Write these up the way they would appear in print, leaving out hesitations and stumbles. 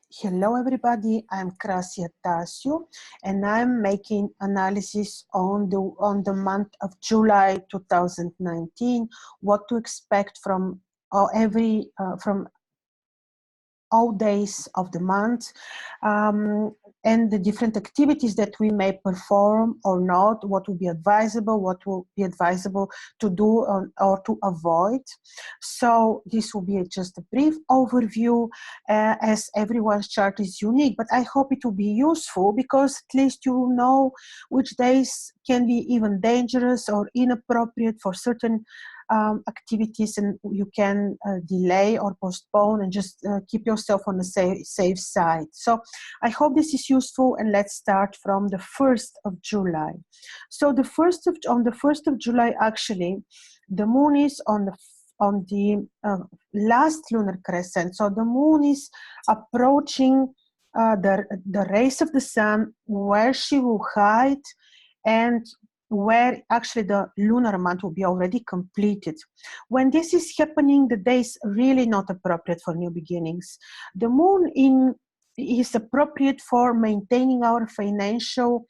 Hello everybody, I'm Krasi Attasio and I'm making analysis on the month of July 2019, what to expect from from all days of the month, and the different activities that we may perform or not, what will be advisable, what will be advisable to do or to avoid. So this will be just a brief overview, as everyone's chart is unique, but I hope it will be useful because at least you know which days can be even dangerous or inappropriate for certain activities, and you can delay or postpone and just keep yourself on the safe side. So I hope this is useful, and let's start from the 1st of July. So on the 1st of July, actually, the moon is on the last lunar crescent. So the moon is approaching the rays of the sun, where she will hide, and where actually the lunar month will be already completed. When this is happening, the day is really not appropriate for new beginnings. The moon is appropriate for maintaining our financial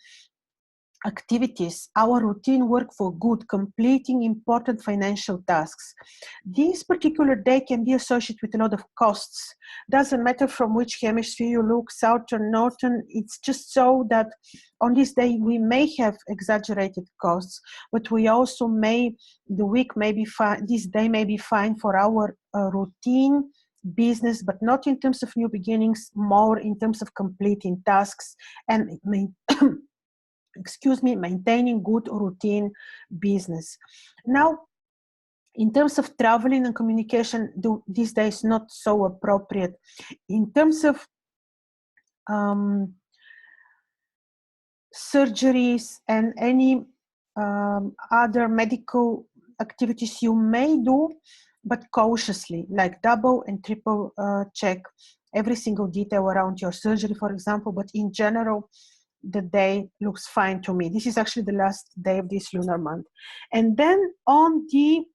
activities, our routine work for good, completing important financial tasks. This particular day can be associated with a lot of costs. Doesn't matter from which hemisphere you look, southern, northern, it's just so that on this day we may have exaggerated costs, but we also the week may be fine, this day may be fine for our routine business, but not in terms of new beginnings, more in terms of completing tasks and maintaining good routine business. Now, in terms of traveling and communication, these days not so appropriate. In terms of surgeries and any other medical activities you may do, but cautiously, like double and triple check every single detail around your surgery, for example, but in general, the day looks fine to me. This is actually the last day of this lunar month. And then on the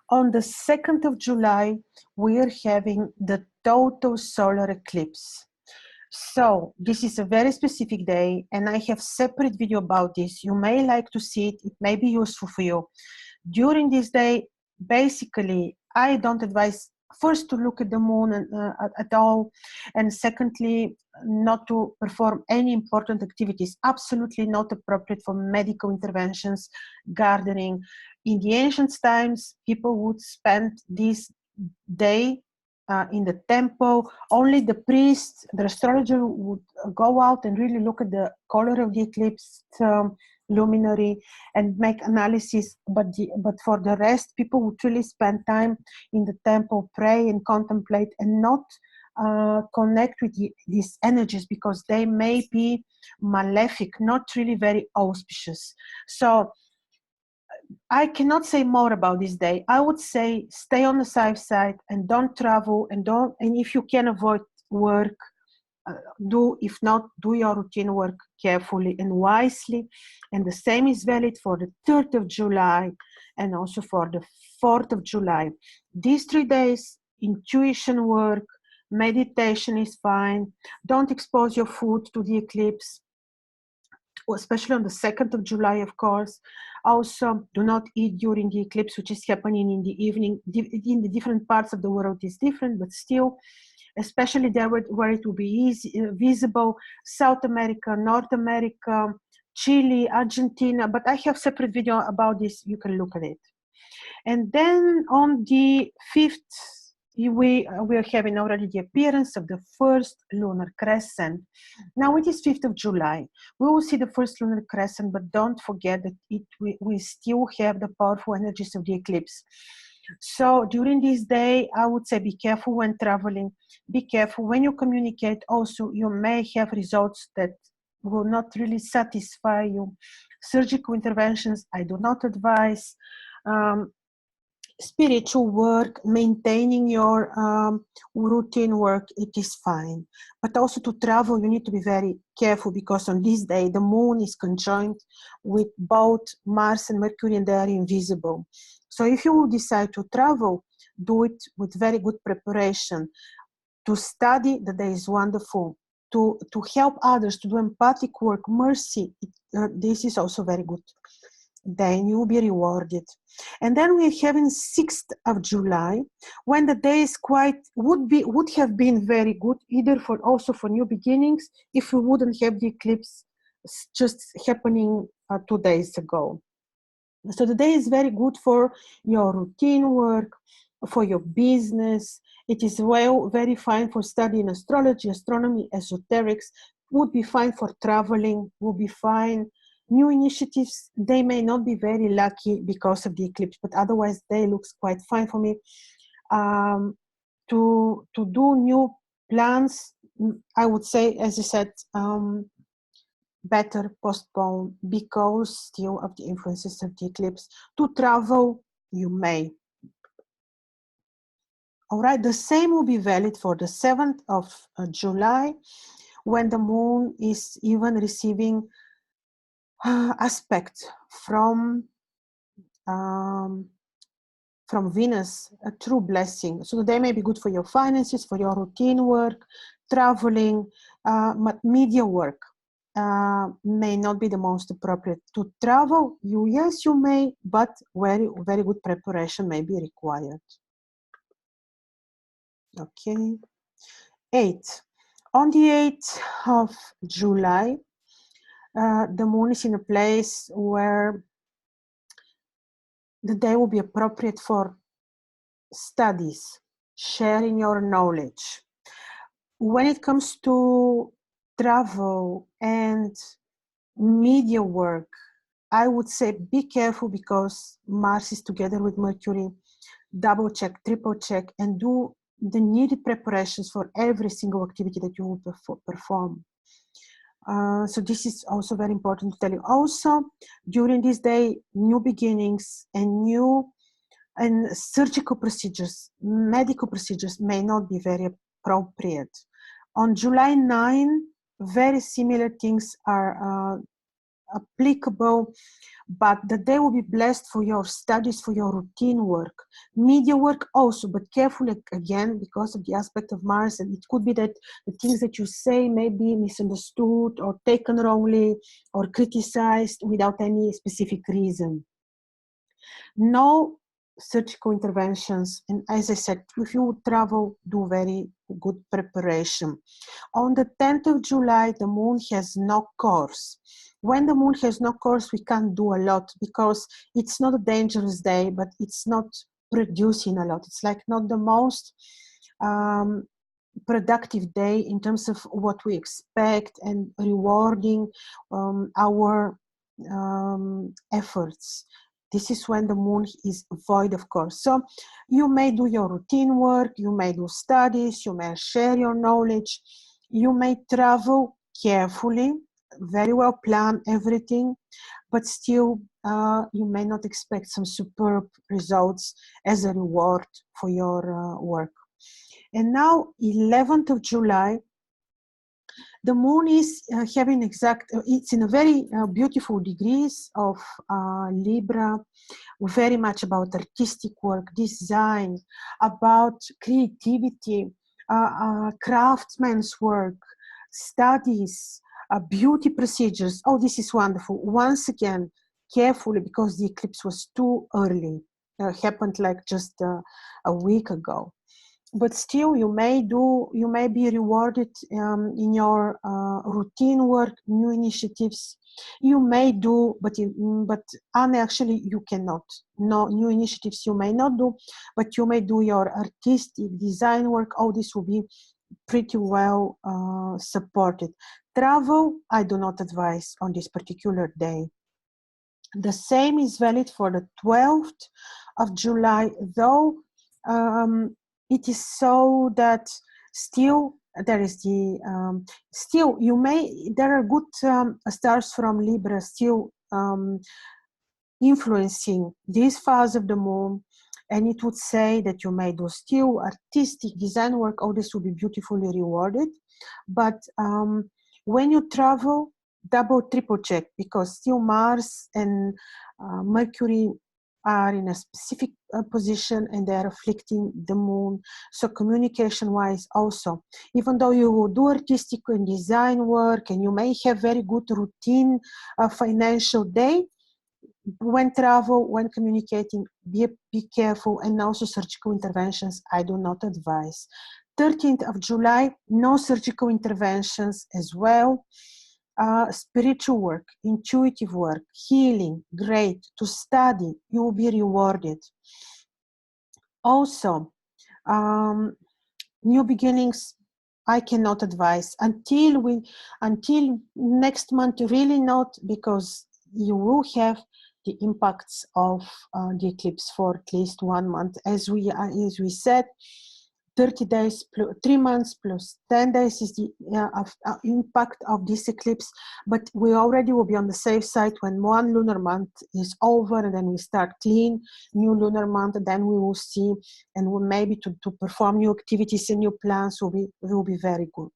2nd of July, we are having the total solar eclipse. So this is a very specific day, and I have separate video about this. You may like to see it. It may be useful for you. During this day, basically, I don't advise first to look at the moon at all, and secondly, not to perform any important activities. Absolutely not appropriate for medical interventions, gardening. In the ancient times, people would spend this day in the temple. Only the priest, the astrologer, would go out and really look at the color of the eclipse luminary and make analysis, but for the rest, people would really spend time in the temple, pray and contemplate, and not connect with these energies, because they may be malefic, not really very auspicious. So I cannot say more about this day. I would say stay on the safe side and don't travel, and if you can avoid work, if not, do your routine work carefully and wisely. And the same is valid for the 3rd of July and also for the 4th of July. These 3 days, intuition work, meditation is fine. Don't expose your food to the eclipse, especially on the 2nd of July, of course. Also, do not eat during the eclipse, which is happening in the evening. In the different parts of the world is different, but still, especially there where it will be visible, South America, North America, Chile, Argentina, but I have separate video about this, you can look at it. And then on the 5th, we are having already the appearance of the first lunar crescent. Now it is 5th of July. We will see the first lunar crescent, but don't forget that we still have the powerful energies of the eclipse. So during this day, I would say be careful when traveling, be careful when you communicate. Also, you may have results that will not really satisfy you. Surgical interventions, I do not advise. Spiritual work, maintaining your routine work, it is fine. But also to travel, you need to be very careful, because on this day, the moon is conjoined with both Mars and Mercury, and they are invisible. So if you decide to travel, do it with very good preparation. To study, the day is wonderful. To help others, to do empathic work, mercy, this is also very good. Then you will be rewarded. And then we're having 6th of July, when the day is would have been very good, either also for new beginnings, if we wouldn't have the eclipse just happening 2 days ago. So the day is very good for your routine work, for your business. It is very fine for studying astrology, astronomy, esoterics, would be fine for traveling, would be fine. New initiatives, they may not be very lucky because of the eclipse, but otherwise they looks quite fine for me. To do new plans, I would say, as I said, better postpone because still of the influences of the eclipse. To travel, you may. All right, the same will be valid for the 7th of July, when the moon is even receiving aspect from Venus, a true blessing. So the day may be good for your finances, for your routine work, traveling, but media work may not be the most appropriate. To travel, yes, you may, but very good preparation may be required. Okay. 8. On the 8th of July, the moon is in a place where the day will be appropriate for studies, sharing your knowledge. When it comes to travel and media work, I would say be careful, because Mars is together with Mercury. Double check, triple check, and do the needed preparations for every single activity that you will perform. So this is also very important to tell you. Also, during this day, new beginnings and surgical procedures, medical procedures may not be very appropriate. On July 9, very similar things are applicable, but the day will be blessed for your studies, for your routine work, media work also, but carefully again because of the aspect of Mars, and it could be that the things that you say may be misunderstood or taken wrongly or criticized without any specific reason. No surgical interventions, and as I said, if you travel, do very good preparation. On the 10th of July, the moon has no course. When the moon has no course, we can't do a lot because it's not a dangerous day, but it's not producing a lot. It's like not the most productive day in terms of what we expect and rewarding our efforts. This is when the moon is void of course. So you may do your routine work, you may do studies, you may share your knowledge, you may travel carefully, very well plan everything, but still you may not expect some superb results as a reward for your work. And now 11th of July, the moon is having it's in a very beautiful degrees of Libra, very much about artistic work, design, about creativity, craftsman's work, studies, beauty procedures. Oh, this is wonderful. Once again, carefully, because the eclipse was too early, happened like just a week ago. But still, you may be rewarded in your routine work, new initiatives. You may do, but actually you cannot. No new initiatives you may not do, but you may do your artistic design work. All this will be pretty well supported. Travel, I do not advise on this particular day. The same is valid for the 12th of July, though it is so that still there is the there are good stars from Libra still influencing this phase of the moon, and it would say that you may do still artistic design work. All this will be beautifully rewarded, but when you travel, double triple check, because still Mars and Mercury are in a specific position and they are reflecting the moon. So communication wise also, even though you do artistic and design work and you may have very good routine financial day, when travel, when communicating, be careful. And also surgical interventions, I do not advise. 13th of July, no surgical interventions as well. Spiritual work, intuitive work, healing, great. To study, you will be rewarded. Also, new beginnings, I cannot advise until next month, really not, because you will have the impacts of the eclipse for at least 1 month. As we said, 30 days, 3 months plus 10 days is the impact of this eclipse, but we already will be on the safe side when 1 lunar month is over, and then we start clean, new lunar month, and then we will see, and we maybe to perform new activities and new plans will be very good.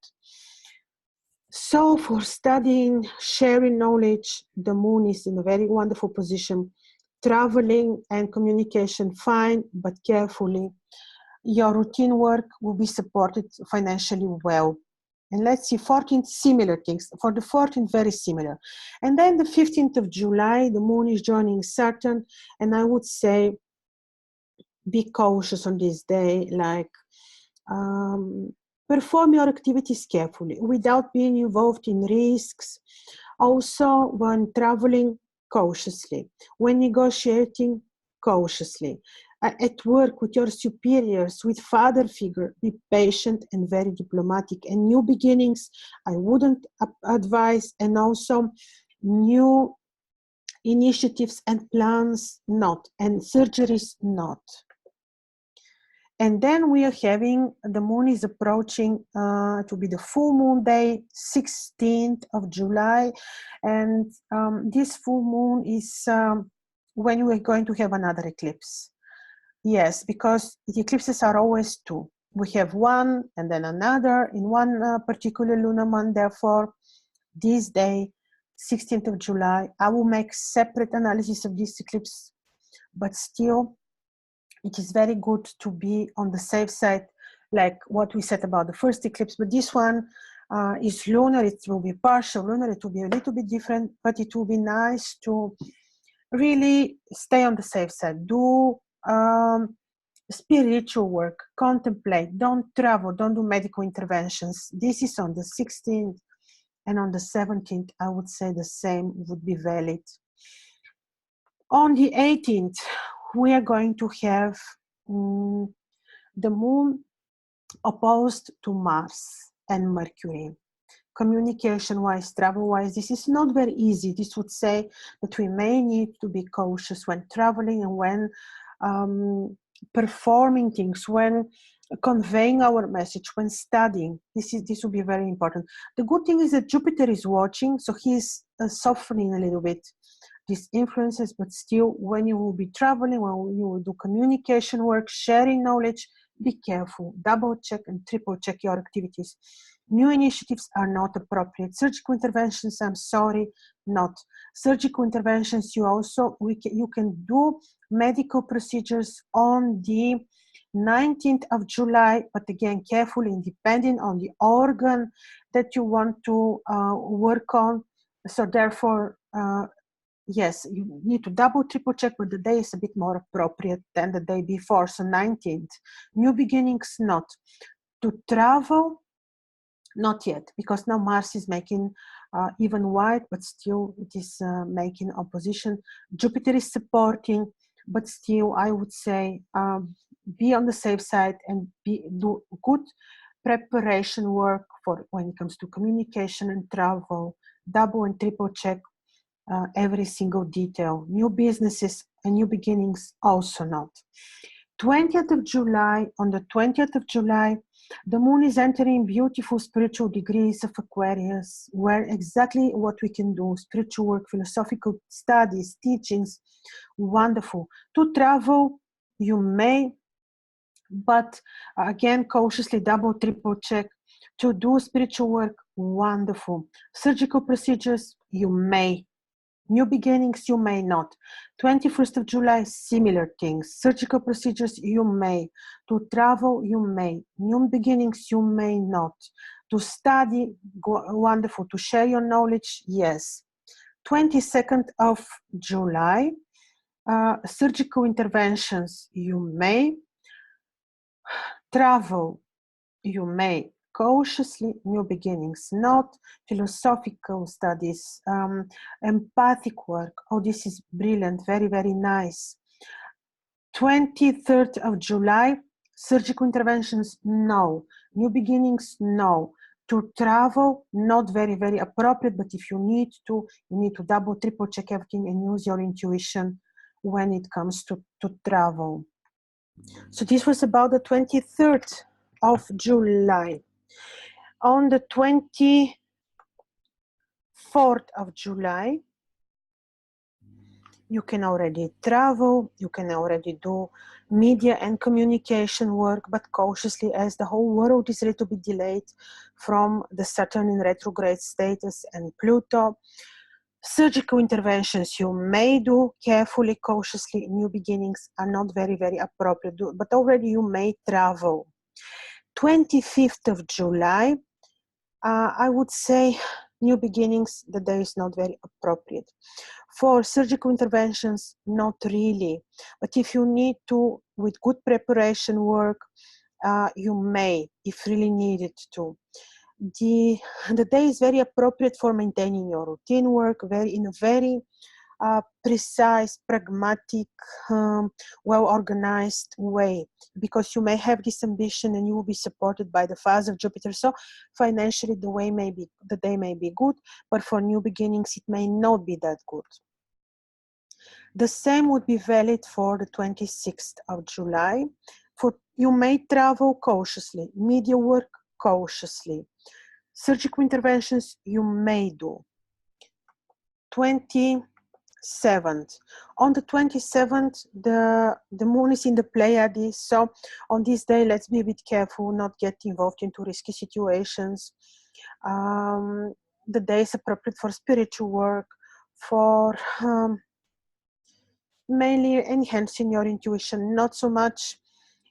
So for studying, sharing knowledge, the moon is in a very wonderful position. Traveling and communication, fine, but carefully. Your routine work will be supported financially well. And let's see, 14th, similar things. For the 14th, very similar. And then the 15th of July, the moon is joining Saturn. And I would say, be cautious on this day, like perform your activities carefully without being involved in risks. Also, when traveling, cautiously. When negotiating, cautiously. At work with your superiors, with father figure, be patient and very diplomatic. And new beginnings, I wouldn't advise. And also new initiatives and plans, not. And surgeries, not. And then we are having, the moon is approaching to be the full moon day, 16th of July. And this full moon is when we are going to have another eclipse. Yes, because the eclipses are always 2. We have one and then another in one particular lunar month. Therefore, this day, 16th of July, I will make separate analysis of this eclipse, but still, it is very good to be on the safe side, like what we said about the first eclipse. But this one is lunar, it will be partial lunar, it will be a little bit different, but it will be nice to really stay on the safe side. Do spiritual work, contemplate, don't travel, don't do medical interventions. This is on the 16th, and on the 17th, I would say the same would be valid. On the 18th, we are going to have the moon opposed to Mars and Mercury. Communication-wise, travel-wise, this is not very easy. This would say that we may need to be cautious when traveling and when performing things, when conveying our message, when studying. This will be very important. The good thing is that Jupiter is watching, so he's softening a little bit these influences, but still, when you will be traveling, when you will do communication work, sharing knowledge, be careful, double check and triple check your activities. New initiatives are not appropriate. Surgical interventions, I'm sorry, not. Surgical interventions, you can do medical procedures on the 19th of July, but again, carefully, depending on the organ that you want to work on. So therefore, yes, you need to double, triple check, but the day is a bit more appropriate than the day before, so 19th. New beginnings, not. To travel, not yet, because now Mars is making even wide, but still it is making opposition. Jupiter is supporting, but still I would say be on the safe side and do good preparation work for when it comes to communication and travel. Double and triple check every single detail. New businesses and new beginnings, also not. 20th of July, on the 20th of July, the moon is entering beautiful spiritual degrees of Aquarius, where exactly what we can do, spiritual work, philosophical studies, teachings, wonderful. To travel, you may, but again, cautiously double, triple check. To do spiritual work, wonderful. Surgical procedures, you may. New beginnings, you may not. 21st of July, similar things. Surgical procedures, you may. To travel, you may. New beginnings, you may not. To study, wonderful. To share your knowledge, yes. 22nd of July, surgical interventions, you may. Travel, you may. Cautiously, new beginnings, not. Philosophical studies, empathic work. Oh, this is brilliant, very, very nice. 23rd of July, surgical interventions, no. New beginnings, no. To travel, not very, very appropriate, but if you need to double, triple check everything and use your intuition when it comes to travel. So this was about the 23rd of July. On the 24th of July, you can already travel, you can already do media and communication work, but cautiously, as the whole world is a little bit delayed from the Saturn in retrograde status and Pluto. Surgical interventions you may do carefully, cautiously. New beginnings are not very, very appropriate, but already you may travel. 25th of July, I would say new beginnings, the day is not very appropriate. For surgical interventions, not really. But if you need to, with good preparation work, you may, if really needed to. The day is very appropriate for maintaining your routine work, in a very precise, pragmatic, well-organized way, because you may have this ambition and you will be supported by the phase of Jupiter. So financially, the day may be good, but for new beginnings, it may not be that good. The same would be valid for the 26th of July. You may travel cautiously, media work cautiously. Surgical interventions you may do. 27th. On the 27th, the moon is in the Pleiades. So on this day, let's be a bit careful, not get involved into risky situations. The day is appropriate for spiritual work, for mainly enhancing your intuition, not so much.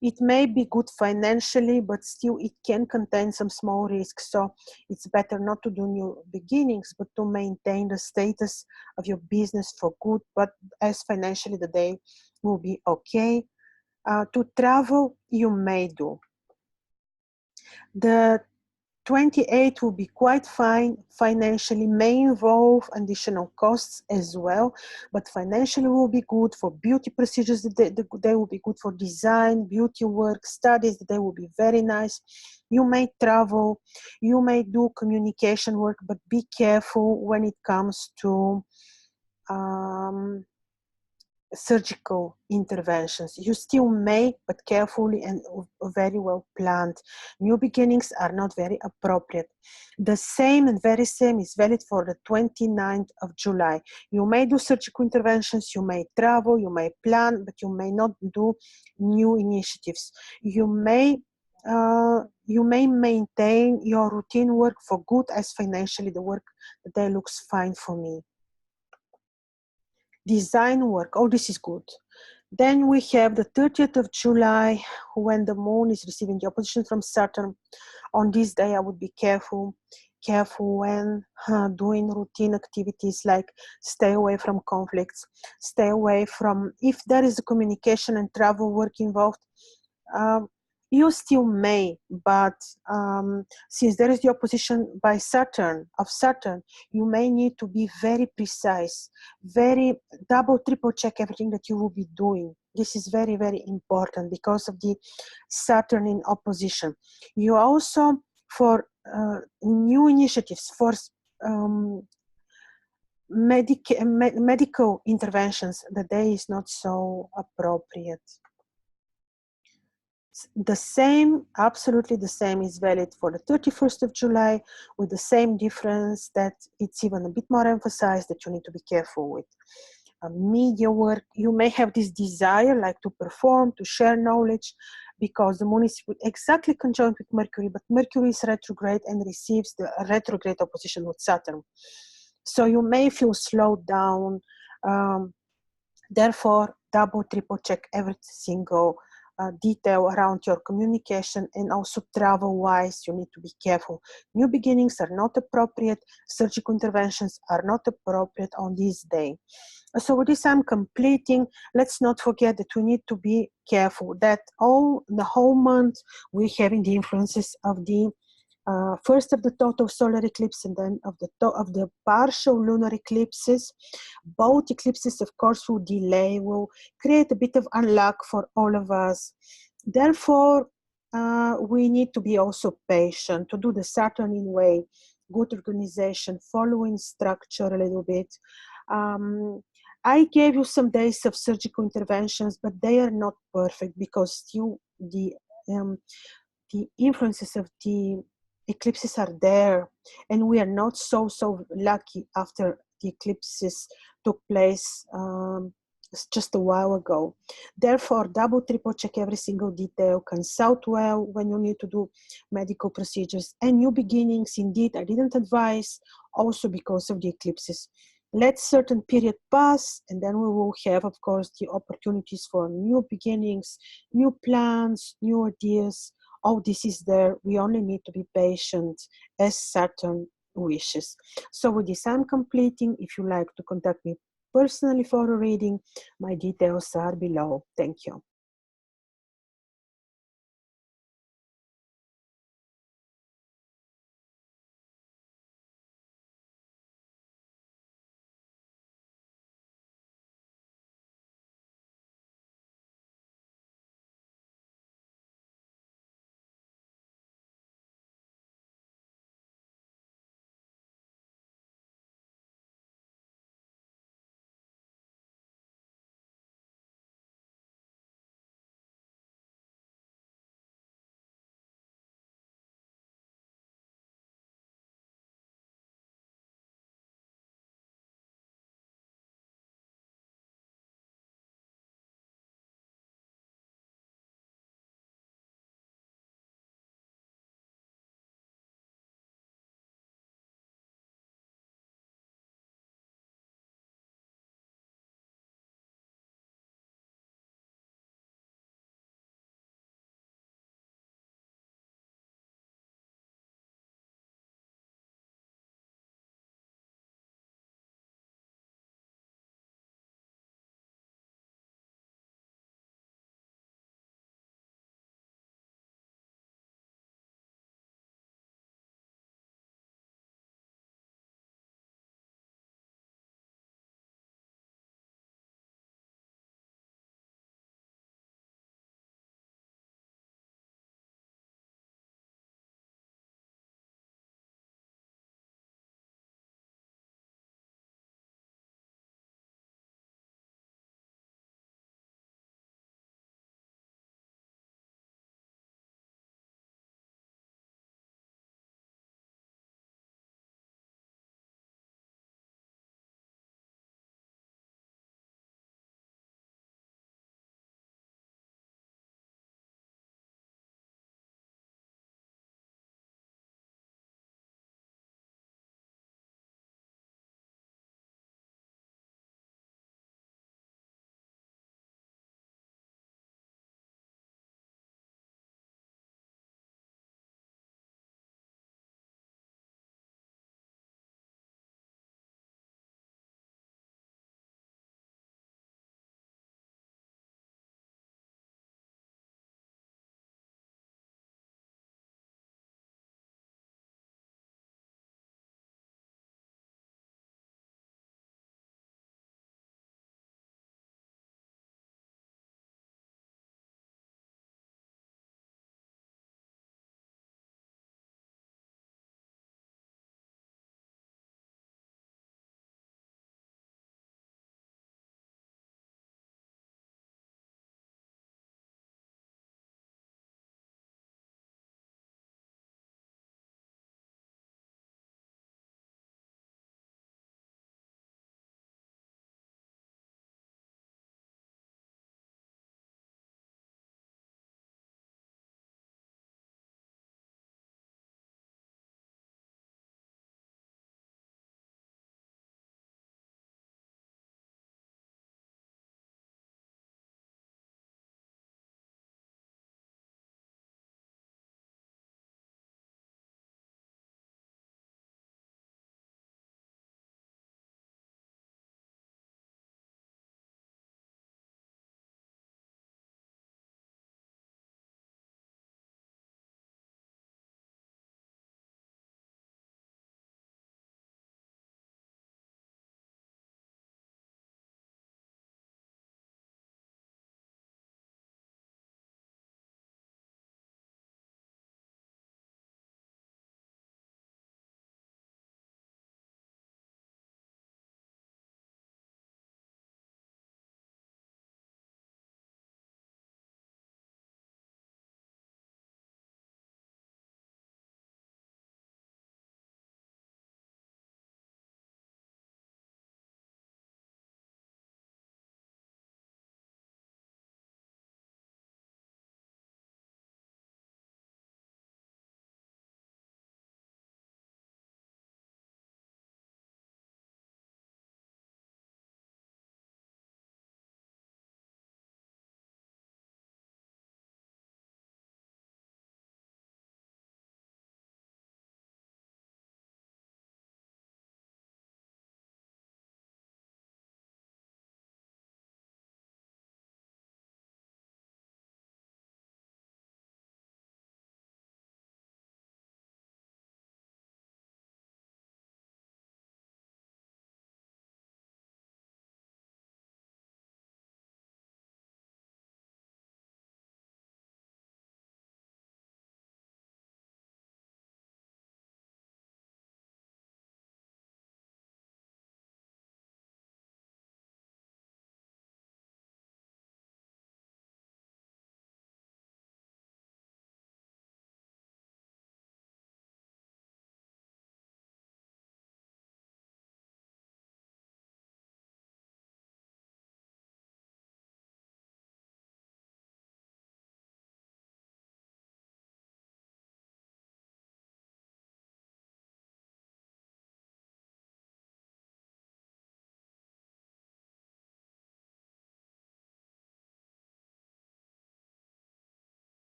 It may be good financially, but still it can contain some small risks. So it's better not to do new beginnings, but to maintain the status of your business for good. But as financially, the day will be okay. To travel, you may do. The 28 will be quite fine. Financially may involve additional costs as well, but financially will be good. For beauty procedures, the day will be good. For design, beauty work, studies, the day will be very nice. You may travel, you may do communication work, but be careful when it comes to surgical interventions. You still may, but carefully and very well planned. New beginnings are not very appropriate. The same and very same is valid for the 29th of July. You may do surgical interventions, you may travel, you may plan, but you may not do new initiatives. You may maintain your routine work for good, as financially the day looks fine for me. Design work, oh, this is good. Then we have the 30th of July, when the moon is receiving the opposition from Saturn. On this day, I would be careful when doing routine activities, like stay away from conflicts, stay away from, if there is a communication and travel work involved, you still may, but since there is the opposition by Saturn, you may need to be very precise, very double, triple check everything that you will be doing. This is very, very important because of the Saturn in opposition. You also, for new initiatives, for medical interventions, the day is not so appropriate. The same, absolutely the same, is valid for the 31st of July, with the same difference that it's even a bit more emphasized that you need to be careful with. Media work, you may have this desire, like to perform, to share knowledge, because the moon is exactly conjunct with Mercury, but Mercury is retrograde and receives the retrograde opposition with Saturn. So you may feel slowed down. Therefore, double, triple check every single detail around your communication, and also travel-wise, you need to be careful. New beginnings are not appropriate. Surgical interventions are not appropriate on this day. So with this, I'm completing. Let's not forget that we need to be careful that the whole month we're having the influences of the first of the total solar eclipse and then of the partial lunar eclipses. Both eclipses, of course, will delay, will create a bit of unluck for all of us. Therefore, we need to be also patient, to do the Saturnian way, good organization, following structure a little bit. I gave you some days of surgical interventions, but they are not perfect because still the influences of the eclipses are there, and we are not so lucky after the eclipses took place just a while ago. Therefore, double, triple check every single detail, consult well when you need to do medical procedures, and new beginnings, indeed, I didn't advise, also because of the eclipses. Let certain period pass, and then we will have, of course, the opportunities for new beginnings, new plans, new ideas. All this is there. We only need to be patient as Saturn wishes. So with this, I'm completing. If you like to contact me personally for a reading, my details are below. Thank you.